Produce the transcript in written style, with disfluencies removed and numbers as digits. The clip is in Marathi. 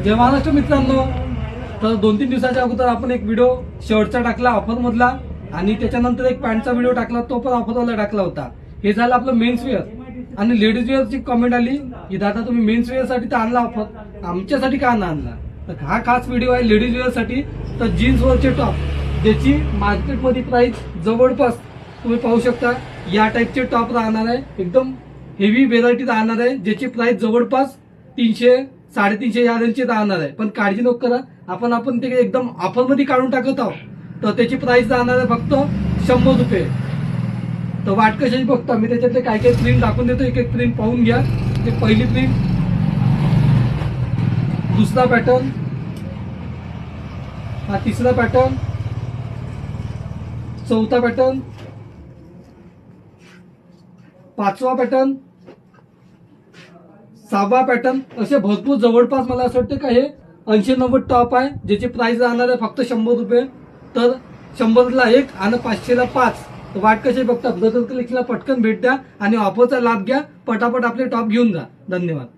जय महाराष्ट्र मित्रांनो, तर 2-3 दिवसाच्या अगोदर आपण एक व्हिडिओ शर्टचा टाकला ऑफर मधला आणि त्याच्यानंतर एक पॅन्टचा व्हिडिओ टाकला, तो पण ऑफरवाला टाकला होता. हे झालं आपलं मेन्स वेअर. आणि लेडीज वेअरची कमेंट आली की दादा तुम्ही मेन्स वेअर साठी तर आणला ऑफर, आमच्यासाठी का आणला. तर हा खास व्हिडिओ आहे लेडीज वेअर साठी. तर जीन्स वरचे टॉप ज्याची मार्केटमध्ये प्राइस जवळपास तुम्ही पाहू शकता या टाईपचे टॉप राहणार आहे. एकदम हेवी व्हेरायटी राहणार आहे, ज्याची प्राइस जवळपास 300-350 या रेंजची राहणार आहे. पण काळजी नको करा, आपण ते एकदम ऑफरमध्ये काढून टाकत आहोत. तर त्याची प्राइस राहणार आहे फक्त 100 रुपये. तर वाट कशाची बघता, मी त्याच्यातले काय काय प्रिंट दाखवून देतो. एक एक प्रिंट पाहून घ्या. ते पहिली प्रिंट, दुसरा पॅटर्न, हा तिसरा पॅटर्न, चौथा पॅटर्न, पाचवा पॅटर्न, सहावा पॅटर्न. असे भरपूर जवळपास मला असं वाटतं का हे 80-90 टॉप आहे, ज्याची प्राइस राहणार आहे फक्त 100 रुपये. तर 100ला 1 आणि 500ला 5. तर वाट कशी बघता, ब्रदर क्लिकला पटकन भेट द्या आणि ऑफरचा लाभ घ्या. पटापट आपले टॉप घेऊन जा. धन्यवाद.